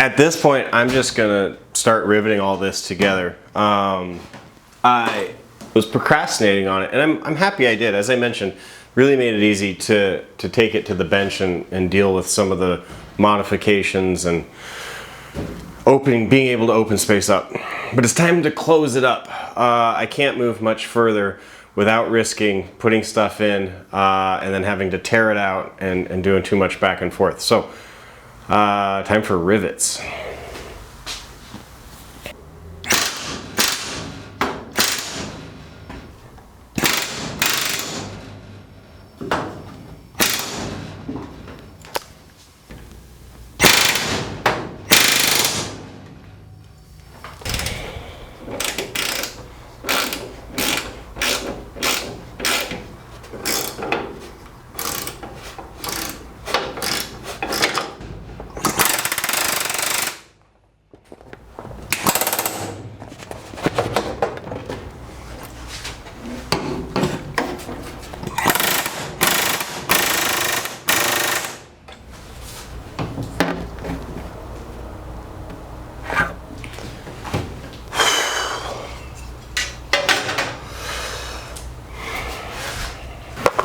At this point, I'm just gonna start riveting all this together. I was procrastinating on it, and I'm happy I did. As I mentioned, really made it easy to take it to the bench and deal with some of the modifications and being able to open space up. But it's time to close it up. I can't move much further without risking putting stuff in and then having to tear it out and doing too much back and forth. So time for rivets.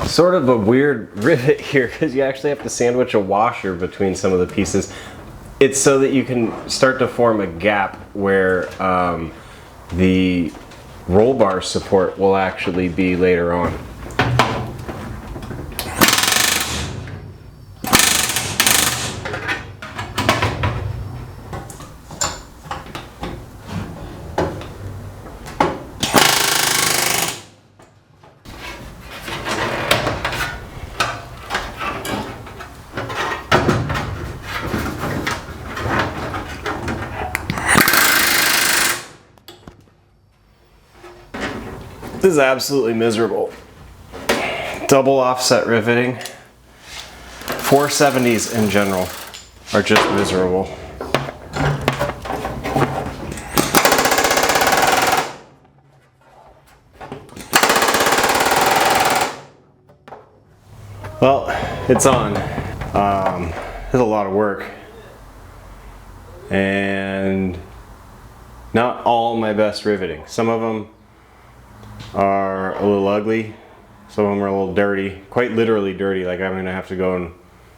Sort of a weird rivet here because you actually have to sandwich a washer between some of the pieces. It's so that you can start to form a gap where the roll bar support will actually be later on. This is absolutely miserable. Double offset riveting. 470s in general are just miserable. Well, it's on. It's a lot of work. And not all my best riveting. Some of them are a little ugly, some of them are a little dirty, quite literally dirty, like I'm gonna have to go and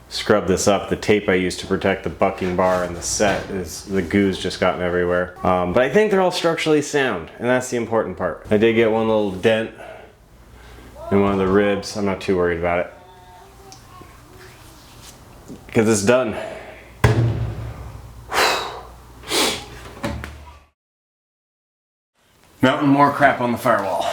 scrub this up. The tape I used to protect the bucking bar and the set, the goo's just gotten everywhere. But I think they're all structurally sound, and that's the important part. I did get one little dent in one of the ribs. I'm not too worried about it because it's done. Mounting more crap on the firewall.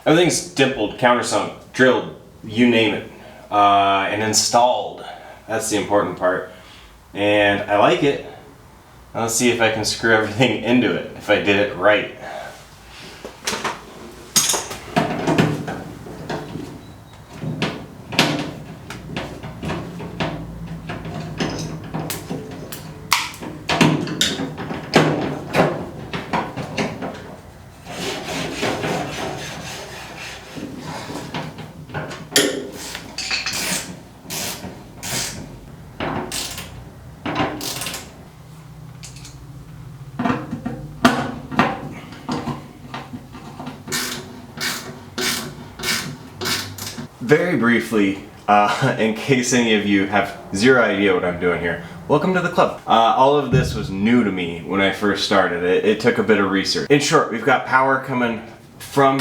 Everything's dimpled, countersunk, drilled, you name it, and installed. That's the important part. And I like it. Now let's see if I can screw everything into it, if I did it right. Very briefly, in case any of you have zero idea what I'm doing here, welcome to the club. All of this was new to me when I first started. It took a bit of research. In short, we've got power coming from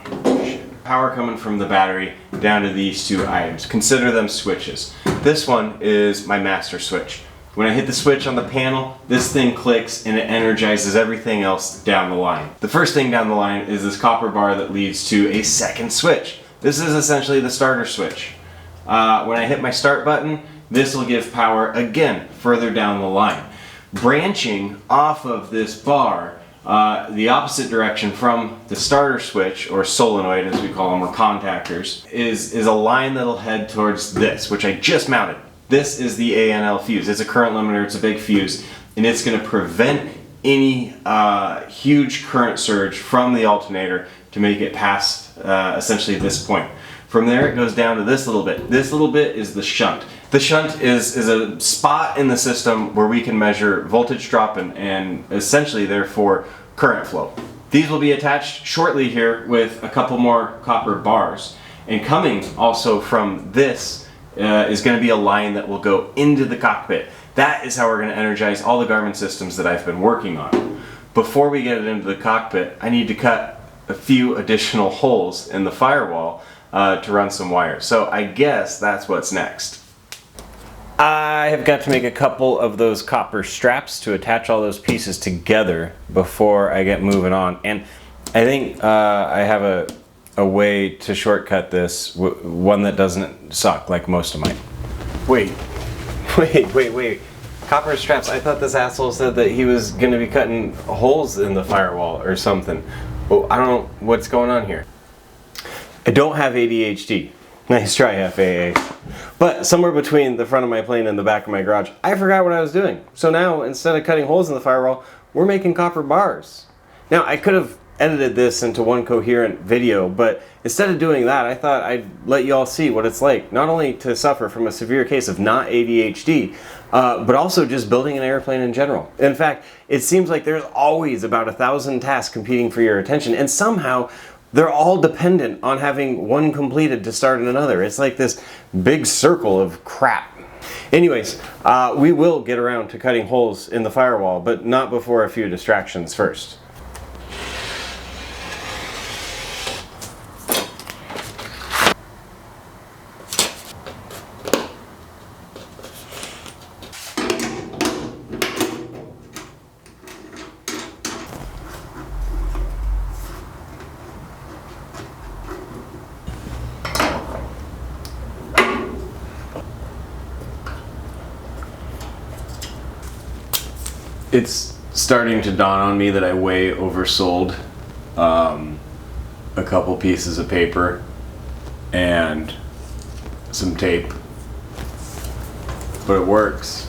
the battery down to these two items. Consider them switches. This one is my master switch. When I hit the switch on the panel, this thing clicks and it energizes everything else down the line. The first thing down the line is this copper bar that leads to a second switch. This is essentially the starter switch. When I hit my start button, this will give power again further down the line. Branching off of this bar, the opposite direction from the starter switch, or solenoid as we call them, or contactors, is a line that'll head towards this, which I just mounted. This is the ANL fuse. It's a current limiter, it's a big fuse, and it's going to prevent any huge current surge from the alternator to make it past essentially this point. From there it goes down to this little bit. This little bit is the shunt. The shunt is a spot in the system where we can measure voltage drop and essentially therefore current flow. These will be attached shortly here with a couple more copper bars. And coming also from this is going to be a line that will go into the cockpit. That is how we're going to energize all the Garmin systems that I've been working on. Before we get it into the cockpit, I need to cut a few additional holes in the firewall to run some wires. So I guess that's what's next. I have got to make a couple of those copper straps to attach all those pieces together before I get moving on. And I think I have a way to shortcut this, one that doesn't suck like most of mine. Wait. Copper straps, I thought this asshole said that he was going to be cutting holes in the firewall or something. Well, I don't know what's going on here. I don't have ADHD. Nice try, FAA. But somewhere between the front of my plane and the back of my garage, I forgot what I was doing. So now, instead of cutting holes in the firewall, we're making copper bars. Now, I could have edited this into one coherent video, but instead of doing that, I thought I'd let you all see what it's like, not only to suffer from a severe case of not ADHD, but also just building an airplane in general. In fact, it seems like there's always about 1,000 tasks competing for your attention, and somehow they're all dependent on having one completed to start another. It's like this big circle of crap. Anyways, we will get around to cutting holes in the firewall, but not before a few distractions first. It's starting to dawn on me that I way oversold a couple pieces of paper and some tape, but it works.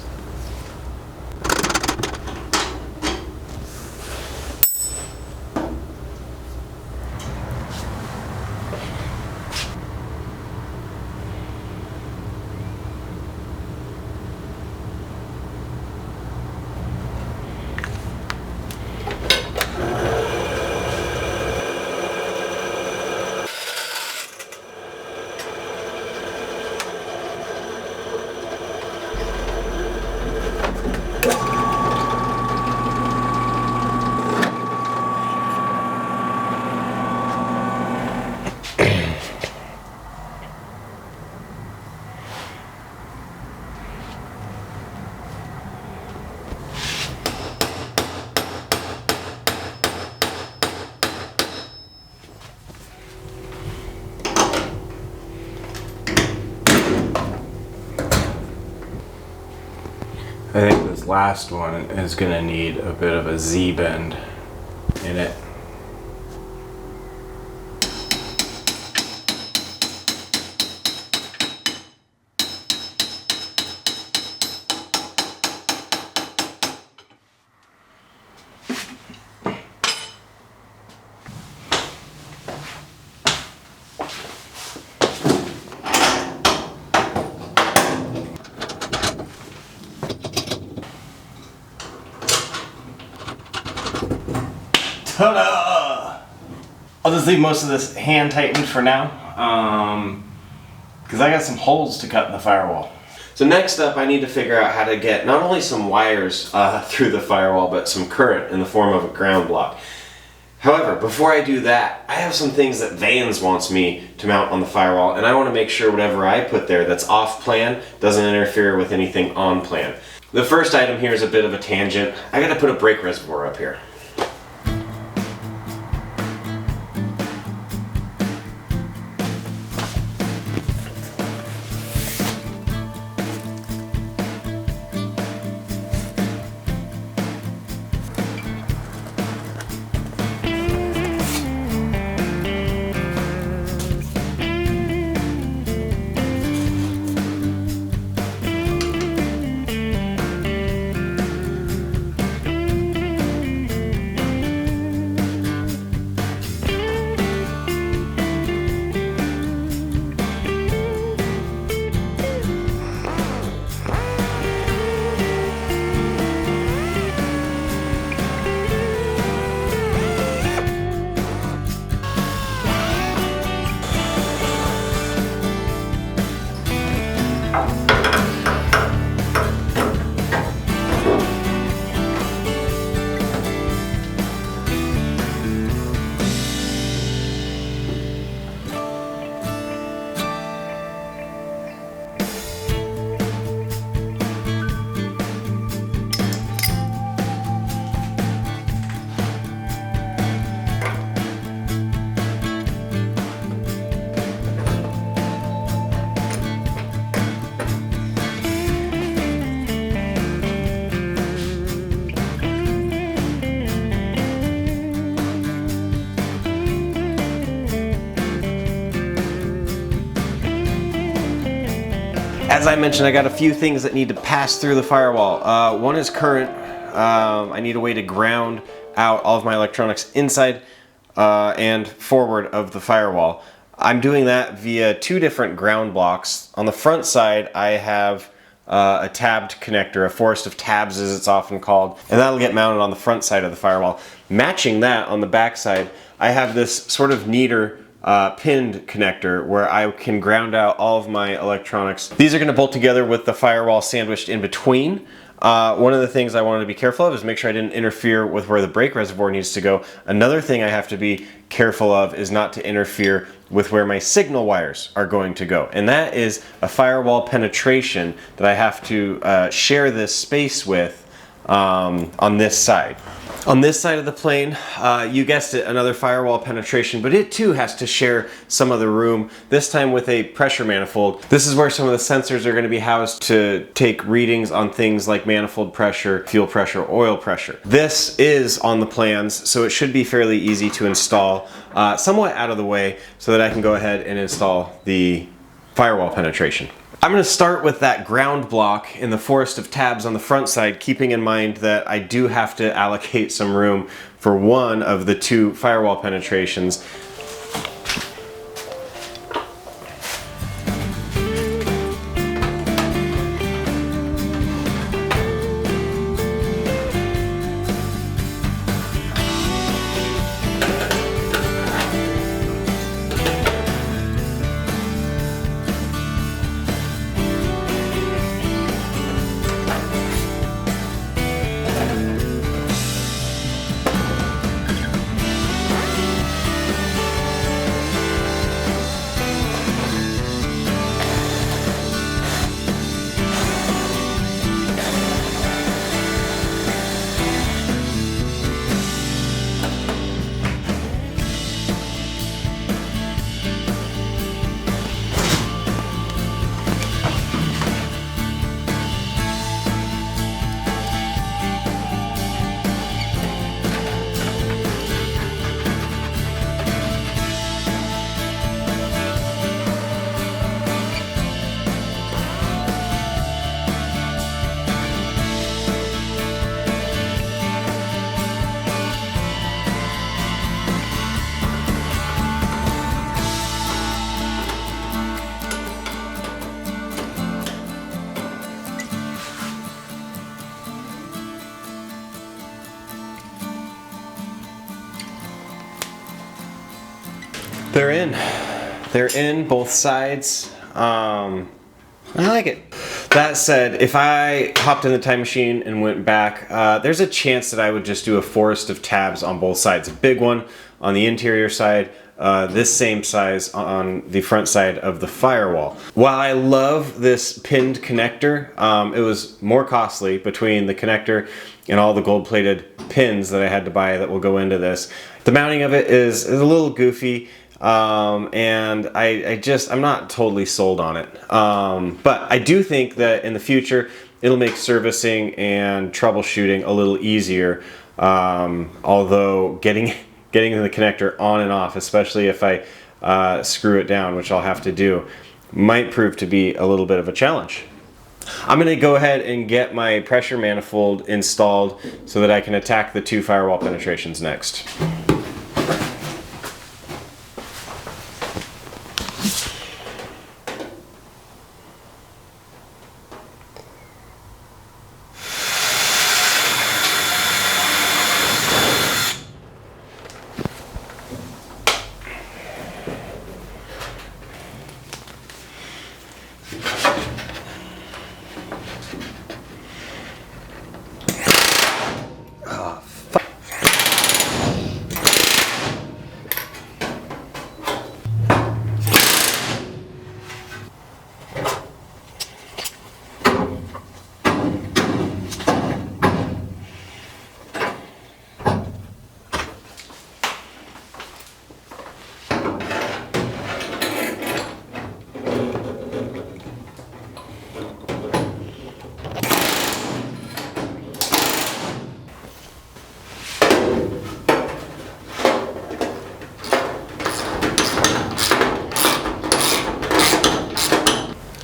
I think this last one is going to need a bit of a Z-bend in it. Ta-da! I'll just leave most of this hand tightened for now, because I got some holes to cut in the firewall. So next up, I need to figure out how to get not only some wires through the firewall, but some current in the form of a ground block. However, before I do that, I have some things that Vans wants me to mount on the firewall, and I want to make sure whatever I put there that's off plan doesn't interfere with anything on plan. The first item here is a bit of a tangent. I got to put a brake reservoir up here. As I mentioned, I got a few things that need to pass through the firewall. One is current. I need a way to ground out all of my electronics inside and forward of the firewall. I'm doing that via two different ground blocks. On the front side, I have a tabbed connector, a forest of tabs as it's often called, and that'll get mounted on the front side of the firewall. Matching that on the back side, I have this sort of neater pinned connector where I can ground out all of my electronics. These are going to bolt together with the firewall sandwiched in between. One of the things I wanted to be careful of is make sure I didn't interfere with where the brake reservoir needs to go. Another thing I have to be careful of is not to interfere with where my signal wires are going to go. And that is a firewall penetration that I have to share this space with on this side. On this side of the plane, you guessed it, another firewall penetration, but it too has to share some of the room, this time with a pressure manifold. This is where some of the sensors are going to be housed to take readings on things like manifold pressure, fuel pressure, oil pressure. This is on the plans, so it should be fairly easy to install, somewhat out of the way, so that I can go ahead and install the firewall penetration. I'm going to start with that ground block in the forest of tabs on the front side, keeping in mind that I do have to allocate some room for one of the two firewall penetrations. They're in. They're in both sides. I like it. That said, if I hopped in the time machine and went back, there's a chance that I would just do a forest of tabs on both sides. A big one on the interior side, this same size on the front side of the Firewall. While I love this pinned connector, it was more costly between the connector and all the gold-plated pins that I had to buy that will go into this. The mounting of it is a little goofy. And I'm not totally sold on it. But I do think that in the future, it'll make servicing and troubleshooting a little easier. Although getting the connector on and off, especially if I screw it down, which I'll have to do, might prove to be a little bit of a challenge. I'm going to go ahead and get my pressure manifold installed so that I can attack the 2 firewall penetrations next.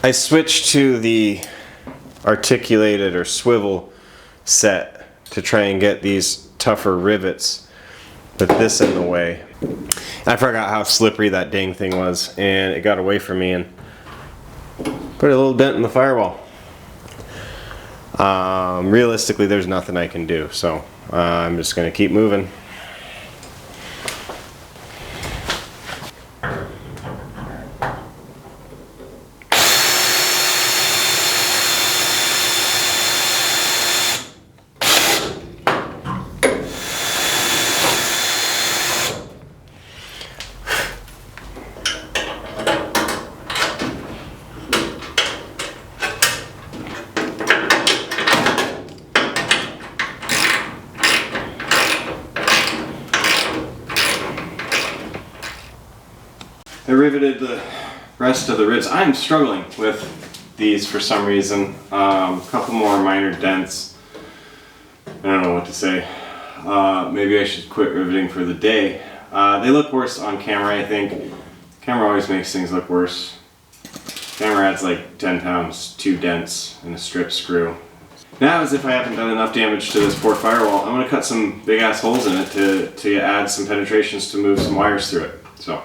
I switched to the articulated or swivel set to try and get these tougher rivets with this in the way. I forgot how slippery that dang thing was, and it got away from me and put a little dent in the firewall. Realistically, there's nothing I can do, so I'm just going to keep moving. I riveted the rest of the ribs. I'm struggling with these for some reason. A couple more minor dents. I don't know what to say. Maybe I should quit riveting for the day. They look worse on camera, I think. Camera always makes things look worse. Camera adds like 10 pounds, 2 dents, and a strip screw. Now, as if I haven't done enough damage to this poor firewall, I'm going to cut some big ass holes in it to add some penetrations to move some wires through it. So.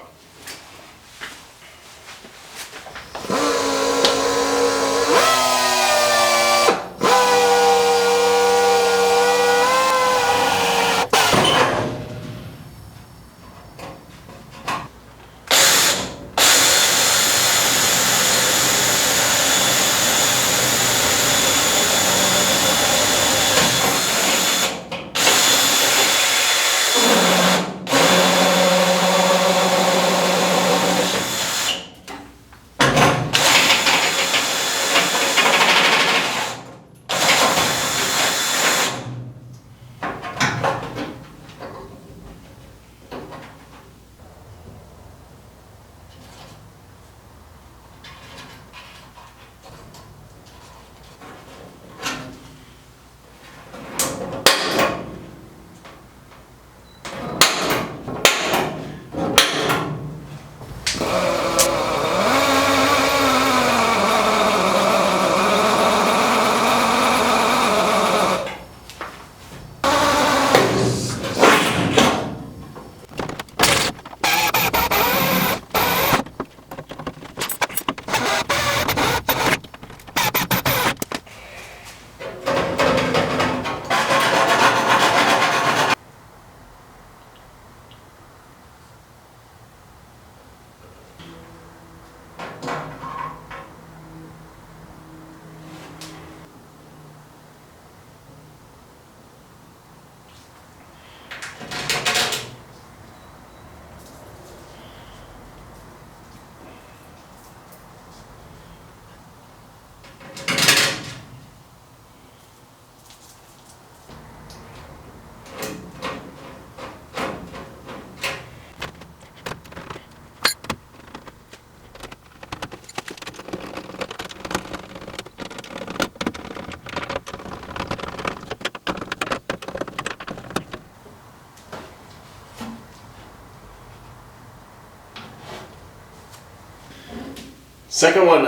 Second one,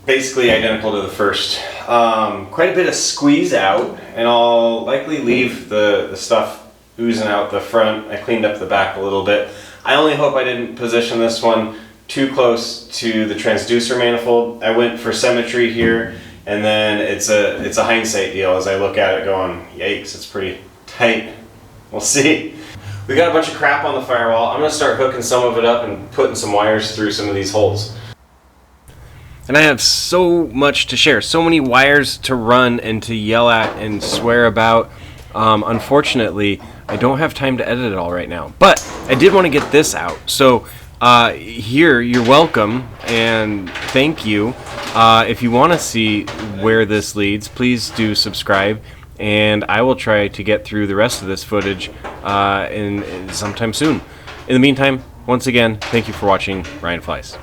basically identical to the first. Quite a bit of squeeze out, and I'll likely leave the stuff oozing out the front. I cleaned up the back a little bit. I only hope I didn't position this one too close to the transducer manifold. I went for symmetry here, and then it's a hindsight deal as I look at it going, yikes, it's pretty tight. We'll see. We got a bunch of crap on the firewall. I'm gonna start hooking some of it up and putting some wires through some of these holes. And I have so much to share, so many wires to run and to yell at and swear about. Unfortunately, I don't have time to edit it all right now, but I did want to get this out. So here, you're welcome, and thank you. If you want to see where this leads, please do subscribe, and I will try to get through the rest of this footage in sometime soon. In the meantime, once again, thank you for watching Ryan Flies.